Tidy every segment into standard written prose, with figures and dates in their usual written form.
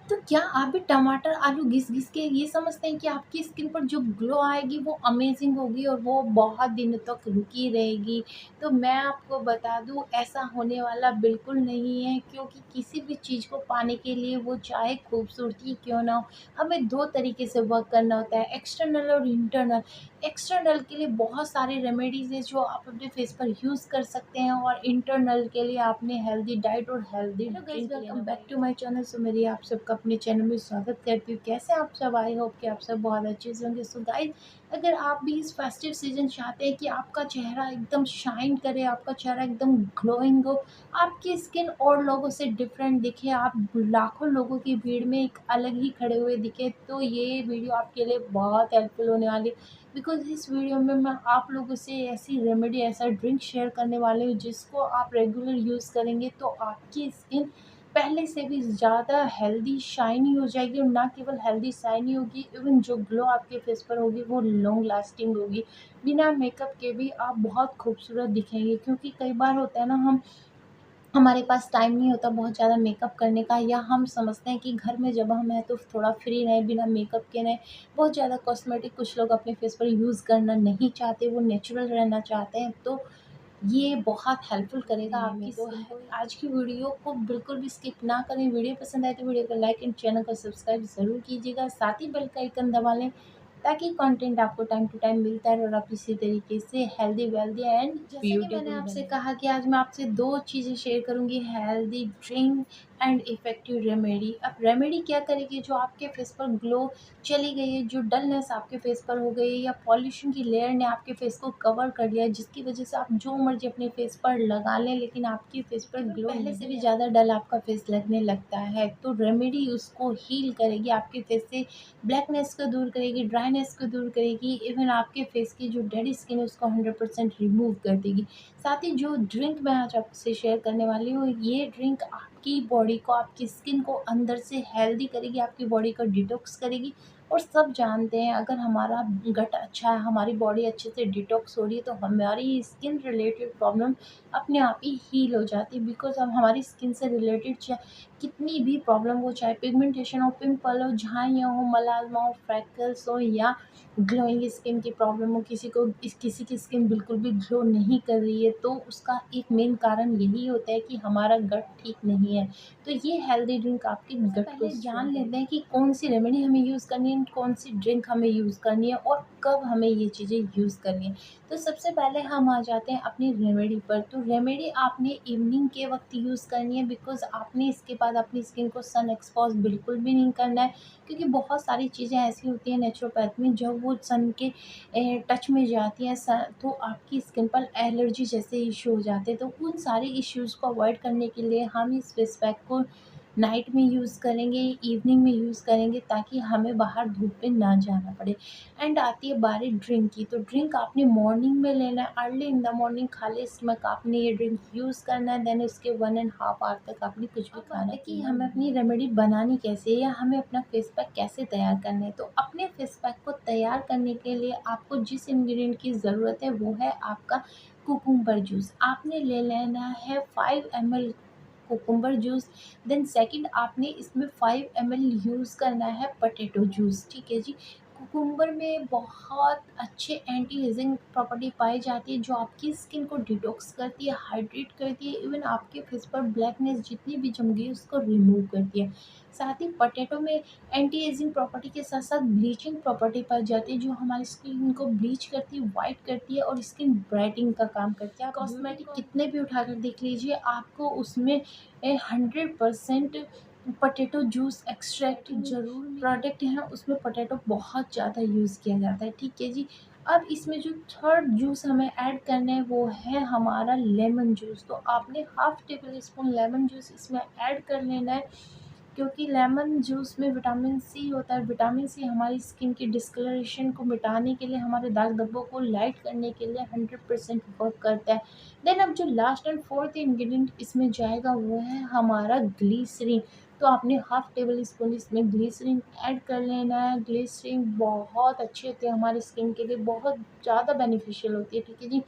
तो क्या आप भी टमाटर, आलू घिस-घिस के ये समझते हैं कि आपकी स्किन पर जो ग्लो आएगी वो अमेज़िंग होगी और वो बहुत दिनों तक रुकी रहेगी? तो मैं आपको बता दूँ, ऐसा होने वाला बिल्कुल नहीं है, क्योंकि किसी भी चीज़ को पाने के लिए वो चाहे खूबसूरती क्यों ना हो, हमें 2 तरीके से वर्क करना होता है, एक्सटर्नल और इंटरनल। एक्सटर्नल के लिए बहुत सारे रेमेडीज़ हैं जो आप अपने फेस पर यूज़ कर सकते हैं, और इंटरनल के लिए आपने हेल्दी डाइट और healthy hello guys, drink welcome लेना बैक टू पड़ेगा। My channel. सो मेरी आप सबका अपने चैनल में स्वागत करती हूँ। कैसे हैं आप सब? आई होप कि आप सब बहुत अच्छे से होंगे। सो गाइस, अगर आप भी इस फेस्टिव सीजन चाहते हैं कि आपका चेहरा एकदम शाइन करे, आपका चेहरा एकदम ग्लोइंग हो, आपकी स्किन और लोगों से डिफरेंट दिखे, आप लाखों लोगों की भीड़ में एक अलग ही खड़े हुए दिखे, तो ये वीडियो आपके लिए बहुत हेल्पफुल होने वाली है। बिकॉज़ इस वीडियो में मैं आप लोगों से ऐसी रेमेडी, ऐसा ड्रिंक शेयर करने वाली हूँ जिसको आप रेगुलर यूज़ करेंगे तो आपकी स्किन पहले से भी ज़्यादा हेल्दी शाइनी हो जाएगी, और ना केवल हेल्दी शाइनी होगी, इवन जो ग्लो आपके फेस पर होगी वो लॉन्ग लास्टिंग होगी। बिना मेकअप के भी आप बहुत खूबसूरत दिखेंगे, क्योंकि कई बार होता है ना, हमारे पास टाइम नहीं होता बहुत ज़्यादा मेकअप करने का, या हम समझते हैं कि घर में जब हम हैं तो थोड़ा फ्री रहें, बिना मेकअप के रहें। बहुत ज़्यादा कॉस्मेटिक कुछ लोग अपने फेस पर यूज़ करना नहीं चाहते, वो नेचुरल रहना चाहते हैं, तो ये बहुत हेल्पफुल करेगा करने में आपकी तो स्किन को। आज की वीडियो को बिल्कुल भी स्किप ना करें। वीडियो पसंद आए तो वीडियो को लाइक एंड चैनल को सब्सक्राइब ज़रूर कीजिएगा। साथ ही बेल का आइकन दबा लें, ताकि कंटेंट आपको टाइम टू टाइम मिलता रहे और आप इसी तरीके से हेल्दी वेल्दी एंड जैसे कि मैंने ब्यूटीफुल आपसे बने। कहा कि आज मैं आपसे 2 चीज़ें शेयर करूँगी, healthy drink and effective remedy. अब रेमेडी क्या करेगी, जो आपके फेस पर ग्लो चली गई है, जो डलनेस आपके फेस पर हो गई है, या पॉल्यूशन की लेयर ने आपके फेस को कवर कर लिया है, जिसकी वजह से आप जो मर्ज़ी अपने फेस पर लगा लें, लेकिन आपके फेस पर इवन ग्लो पहले से नहीं भी है। ज़्यादा डल आपका फेस लगने लगता है, तो रेमेडी उसको हील करेगी, आपके फेस से ब्लैकनेस को दूर करेगी, ड्राइनेस को दूर करेगी, इवन आपके फेस की जो डेड स्किन है उसको 100% रिमूव कर देगी। साथ ही जो ड्रिंक मैं आज आपसे शेयर करने वाली हूँ, ये ड्रिंक आपकी बॉडी को, आपकी स्किन को अंदर से हेल्दी करेगी, आपकी बॉडी को डिटॉक्स करेगी। और सब जानते हैं, अगर हमारा गट अच्छा है, हमारी बॉडी अच्छे से डिटॉक्स हो रही है, तो हमारी स्किन रिलेटेड प्रॉब्लम अपने आप ही हील हो जाती है। बिकॉज़ अब हमारी स्किन से रिलेटेड कितनी भी प्रॉब्लम हो, चाहे पिगमेंटेशन हो, पिंपल हो, झाइयाँ हो, मलाज़मा हो, फ्रैकल्स हो, या ग्लोइंग स्किन की प्रॉब्लम हो, किसी की स्किन बिल्कुल भी ग्लो नहीं कर रही है, तो उसका एक मेन कारण यही होता है कि हमारा गट ठीक नहीं है। तो ये हेल्दी ड्रिंक आपके सबसे गट को पहले स्ट्रेंथन जान लेते करेगी। हैं कि कौन-सी रेमेडी हमें यूज़ करनी है, कौन-सी ड्रिंक हमें यूज़ करनी है और कब हमें ये चीज़ें यूज़ करनी है। तो सबसे पहले हम आ जाते हैं अपनी रेमेडी पर। तो रेमेडी आपने इवनिंग के वक़्त यूज़ करनी है, बिकॉज़ आपने इसके बाद अपनी स्किन को सन एक्सपोज़ बिल्कुल भी नहीं करना है, क्योंकि बहुत सारी चीज़ें ऐसी होती हैं नेचुरोपैथ में, जब वो सन के टच में जाती हैं तो आपकी स्किन पर एलर्जी जैसे इश्यू हो जाते हैं। तो उन सारे इश्यूज़ को अवॉइड करने के लिए हम इस फेस पैक को नाइट में यूज़ करेंगे, इवनिंग में यूज़ करेंगे, ताकि हमें बाहर धूप में ना जाना पड़े। एंड आती है बारी ड्रिंक की, तो ड्रिंक आपने मॉर्निंग में लेना है, अर्ली इन द मॉर्निंग खाली स्टमक आपने ये ड्रिंक यूज़ करना है। देन उसके 1 एंड हाफ आवर तक आपने कुछ भी अब बात खाना है कि पीना हमें नहीं अपनी है। रेमेडी बनानी कैसे है, या हमें अपना फेस पैक कैसे तैयार करना है। तो अपने फेस पैक को तैयार करने के लिए आपको जिस इंग्रेडिएंट की ज़रूरत है वो है आपका कुकुम्बर जूस। आपने ले लेना है 5 ml cucumber juice. Then second, आपने इसमें 5 ml यूज़ करना है पोटैटो जूस, ठीक है जी। कुकुम्बर में बहुत अच्छे एंटी एजिंग प्रॉपर्टी पाई जाती है, जो आपकी स्किन को डिटॉक्स करती है, हाइड्रेट करती है, इवन आपके फेस पर ब्लैकनेस जितनी भी जम गई है उसको रिमूव करती है। साथ ही पोटैटो में एंटी एजिंग प्रॉपर्टी के साथ साथ ब्लीचिंग प्रॉपर्टी पाई जाती है, जो हमारी स्किन को ब्लीच करती है, वाइट करती है और स्किन ब्राइटिंग का काम करती है। आप कॉस्मेटिक कितने भी उठाकर देख लीजिए, आपको उसमें 100% पोटैटो जूस एक्सट्रैक्ट ज़रूर प्रोडक्ट हैं, उसमें पोटैटो बहुत ज़्यादा यूज़ किया जाता है, ठीक है जी। अब इसमें जो थर्ड जूस हमें ऐड करना है वो है हमारा लेमन जूस। तो आपने half table spoon lemon juice इसमें ऐड कर लेना है, क्योंकि लेमन जूस में विटामिन सी होता है। विटामिन सी हमारी स्किन की डिस्कलरेशन को मिटाने के लिए, हमारे दाग धब्बों को लाइट करने के लिए 100% वर्क करता है। देन अब जो लास्ट एंड फोर्थ इंग्रेडिएंट इसमें जाएगा वो है हमारा ग्लिसरीन। तो आपने हाफ टेबल स्पून इसमें ग्लिसरीन ऐड कर लेना है। ग्लिसरीन बहुत अच्छी होती है हमारी स्किन के लिए, बहुत ज़्यादा बेनिफिशियल होती है, ठीक है जी।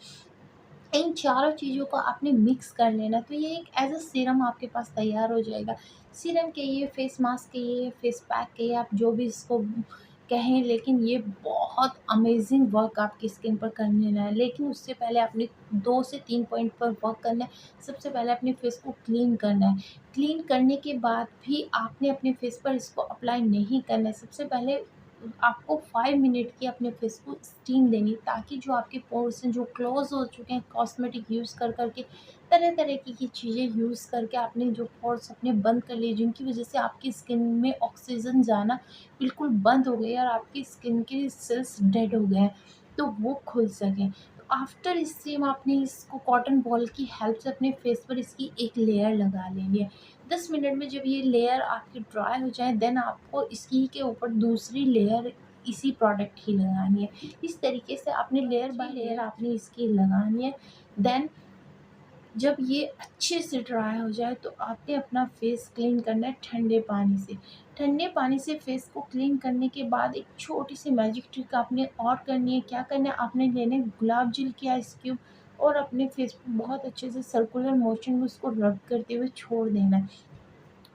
इन चारों चीज़ों को आपने मिक्स कर लेना, तो ये एक एज़ अ सीरम आपके पास तैयार हो जाएगा। सीरम कहिए, फेस मास्क कहिए, फेस पैक कहिए, आप जो भी इसको कहें, लेकिन ये बहुत अमेज़िंग वर्क आपकी स्किन पर करने वाला है। लेकिन उससे पहले आपने 2 से 3 पॉइंट पर वर्क करना है। सबसे पहले अपने फेस को क्लीन करना है। क्लीन करने के बाद भी आपने अपने फेस पर इसको अप्लाई नहीं करना है। सबसे पहले आपको 5 मिनट की अपने फेस को स्टीम देनी, ताकि जो आपके पोर्स हैं, जो क्लोज़ हो चुके हैं कॉस्मेटिक यूज़ कर के, तरह-तरह की चीज़ें यूज़ करके आपने जो पोर्स अपने बंद कर लिए, जिनकी वज़ह से आपकी स्किन में ऑक्सीजन जाना बिल्कुल बंद हो गई है और आपकी स्किन के सेल्स डेड हो गए हैं, तो वो खुल सकें। तो आफ्टर स्टीम आपने इसको कॉटन बॉल की हेल्प से अपने फेस पर इसकी एक लेयर लगा लेनी है। 10 मिनट में जब ये लेयर आपकी ड्राई हो जाए, देन आपको इसी के ऊपर दूसरी लेयर इसी प्रोडक्ट की लगानी है। इस तरीके से आपने लेयर बाय लेयर आपने इसकी लगानी है। देन जब ये अच्छे से ड्राई हो जाए, तो आपने अपना फेस क्लीन करना है ठंडे पानी से। ठंडे पानी से फेस को क्लीन करने के बाद एक छोटी-सी मैजिक ट्रिक आपने और करनी है। क्या करना है, आपने लेने गुलाब जल के आइस क्यूब और अपने फेस पे बहुत अच्छे से सर्कुलर मोशन में उसको रब करते हुए छोड़ देना है।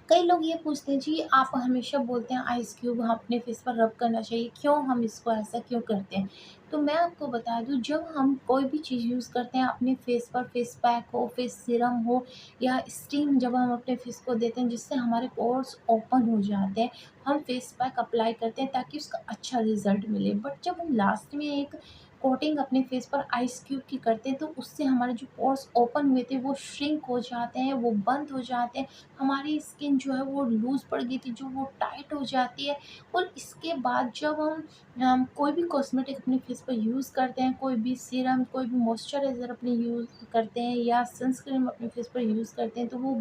कई लोग ये पूछते हैं, जी आप हमेशा बोलते हैं आइस क्यूब हम अपने फेस पर रब करना चाहिए, क्यों हम इसको ऐसा क्यों करते हैं? तो मैं आपको बता दूँ, जब हम कोई भी चीज़ यूज़ करते हैं अपने फेस पर, फेस पैक हो, फेस सीरम हो या स्टीम जब हम अपने फेस को देते हैं, जिससे हमारे पोर्स ओपन हो जाते हैं, हम फेस पैक अप्लाई करते हैं ताकि उसका अच्छा रिज़ल्ट मिले। बट जब हम लास्ट में एक कोटिंग अपने फेस पर आइस क्यूब की करते हैं, तो उससे हमारे जो पोर्स ओपन हुए थे वो श्रिंक हो जाते हैं, वो बंद हो जाते हैं। हमारी स्किन जो है वो लूज़ पड़ गई थी, जो वो टाइट हो जाती है। और इसके बाद जब हम कोई भी कॉस्मेटिक अपने फेस पर यूज़ करते हैं, कोई भी सीरम, कोई भी मॉइस्चराइज़र अपने यूज़ करते हैं या सनस्क्रीन अपने फेस पर यूज़ करते हैं, तो वो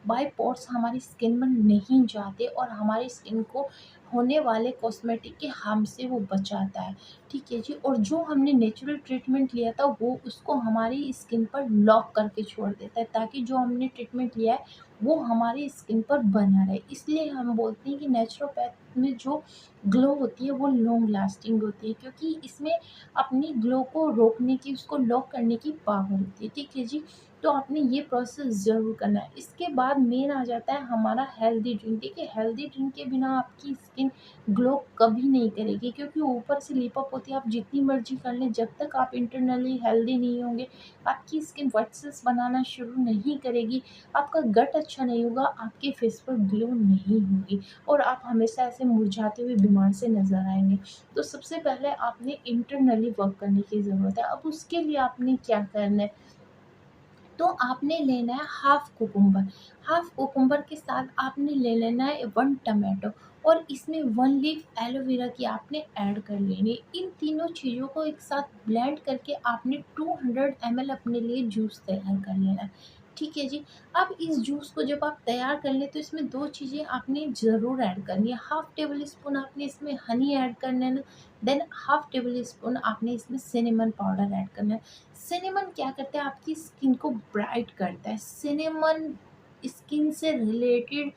बाय पोर्स हमारी स्किन में नहीं जाते और हमारी स्किन को होने वाले कॉस्मेटिक के हार्म से वो बचाता है। ठीक है जी। और जो हमने नेचुरल ट्रीटमेंट लिया था, वो उसको हमारी स्किन पर लॉक करके छोड़ देता है, ताकि जो हमने ट्रीटमेंट लिया है वो हमारी स्किन पर बना रहे। इसलिए हम बोलते हैं कि नेचुरोपैथ में जो ग्लो होती है वो लॉन्ग लास्टिंग होती है, क्योंकि इसमें अपनी ग्लो को रोकने की, उसको लॉक करने की पावर होती है। ठीक है जी। तो आपने ये प्रोसेस ज़रूर करना है। इसके बाद मेन आ जाता है हमारा हेल्दी ड्रिंक। देखिए, हेल्दी ड्रिंक के बिना आपकी स्किन ग्लो कभी नहीं करेगी, क्योंकि ऊपर से लिप अप होती है, आप जितनी मर्ज़ी कर लें, जब तक आप इंटरनली हेल्दी नहीं होंगे, आपकी स्किन व्हाइट सेल्स बनाना शुरू नहीं करेगी, आपका गट अच्छा नहीं होगा, आपके फेस पर ग्लो नहीं होगी और आप हमेशा ऐसे मुरझाते हुए बीमार से नज़र आएँगे। तो सबसे पहले आपने इंटरनली वर्क करने की ज़रूरत है। अब उसके लिए आपने क्या करना है, तो आपने लेना है हाफ कुकुम्बर के साथ आपने ले लेना है 1 टमाटो और इसमें 1 लीफ एलोवेरा की आपने ऐड कर लेनी है। इन तीनों चीज़ों को एक साथ ब्लेंड करके आपने 200 ml अपने लिए जूस तैयार कर लेना है। ठीक है जी। अब इस जूस को जब आप तैयार कर लें, तो इसमें 2 चीज़ें आपने ज़रूर ऐड करनी है। हाफ टेबल स्पून आपने इसमें हनी ऐड कर लेना, देन हाफ टेबल स्पून आपने इसमें सिनेमन पाउडर ऐड करना है। सिनेमन क्या करता है, आपकी स्किन को ब्राइट करता है। सिनेमन स्किन से रिलेटेड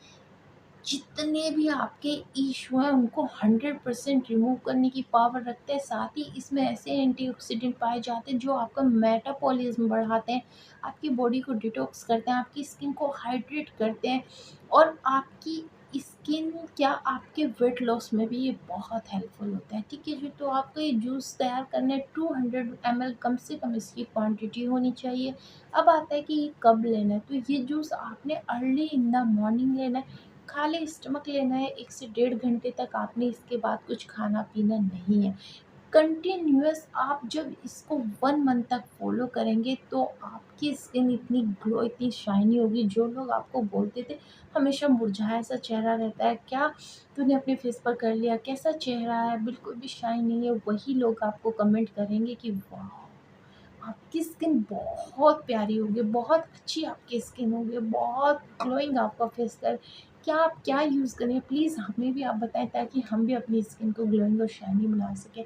जितने भी आपके इश्यू हैं उनको 100% रिमूव करने की पावर रखते हैं। साथ ही इसमें ऐसे एंटीऑक्सीडेंट पाए जाते हैं जो आपका मेटाबॉलिज्म बढ़ाते हैं, आपकी बॉडी को डिटॉक्स करते हैं, आपकी स्किन को हाइड्रेट करते हैं और आपकी स्किन क्या आपके वेट लॉस में भी ये बहुत हेल्पफुल होता है। ठीक है जी। तो आपको ये जूस तैयार करने 200 ml कम से कम इसकी क्वांटिटी होनी चाहिए। अब आता है कि ये कब लेना है, तो ये जूस आपने अर्ली इन द मॉर्निंग लेना है। खाली स्टमक लेना है, 1 से डेढ़ घंटे तक आपने इसके बाद कुछ खाना-पीना नहीं है। कंटिन्यूअस आप जब इसको 1 मंथ तक फ़ॉलो करेंगे, तो आपकी स्किन इतनी ग्लो, इतनी शाइनी होगी, जो लोग आपको बोलते थे हमेशा मुरझाया-सा चेहरा रहता है, क्या तूने अपने फेस पर कर लिया, कैसा चेहरा है, बिल्कुल भी शाइन नहीं है, वही लोग आपको कमेंट करेंगे कि वाह! आपकी स्किन बहुत प्यारी होगी, बहुत अच्छी आपकी स्किन होगी, बहुत ग्लोइंग आपका फेस कर। क्या आप क्या यूज़ करें, प्लीज़ हमें भी आप बताएँ, ताकि हम भी अपनी स्किन को ग्लोइंग और शाइनी बना सकें।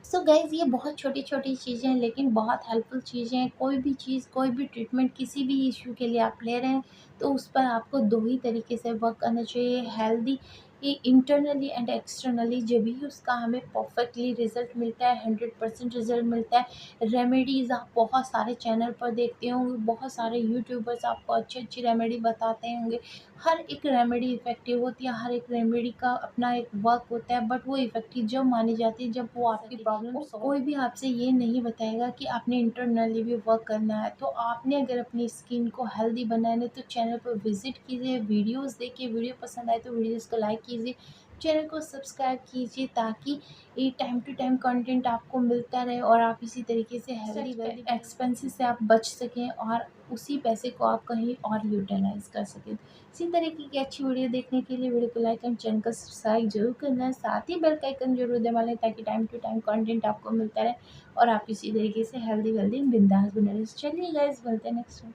सो गाइज़, ये बहुत छोटी-छोटी चीज़ें हैं, लेकिन बहुत हेल्पफुल चीज़ें हैं। कोई भी चीज़, कोई भी ट्रीटमेंट किसी भी इश्यू के लिए आप ले रहे हैं, तो उस पर आपको 2 ही तरीके से वर्क करना चाहिए, हेल्दी इंटरनली एंड एक्सटर्नली, जब भी उसका हमें परफेक्टली रिजल्ट मिलता है, 100% रिजल्ट मिलता है। रेमेडीज़ आप बहुत सारे चैनल पर देखते होंगे, बहुत सारे यूट्यूबर्स आपको अच्छी अच्छी रेमेडी बताते होंगे। हर एक रेमेडी इफ़ेक्टिव होती है, हर एक रेमेडी का अपना एक वर्क होता है, बट वो इफ़ेक्टिव जब मानी जाती है जब वो आपकी प्रॉब्लम सॉल्व, कोई भी आपसे ये नहीं बताएगा कि आपने इंटरनली भी वर्क करना है। तो आपने अगर अपनी स्किन को हेल्दी बनाना है तो चैनल पर विज़िट कीजिए, वीडियोज़ देखिए, वीडियो पसंद आए तो वीडियोज़ को लाइक कीजिए, चैनल को सब्सक्राइब कीजिए, ताकि ये टाइम टू टाइम कंटेंट आपको मिलता रहे और आप इसी तरीके से हेल्दी वेल्दी एक्सपेंसेस से आप बच सकें और उसी पैसे को आप कहीं और यूटिलाइज़ कर सकें। इसी तरीके की अच्छी वीडियो देखने के लिए वीडियो को लाइक एंड चैनल को सब्सक्राइब जरूर करना है, साथ ही बेल का आइकन जरूर दबा लें ताकि टाइम टू टाइम कंटेंट आपको मिलता रहे और आप इसी तरीके से हेल्दी वेल्दी बिंदास बने रहें। चलिए गाइस, मिलते हैं नेक्स्ट में।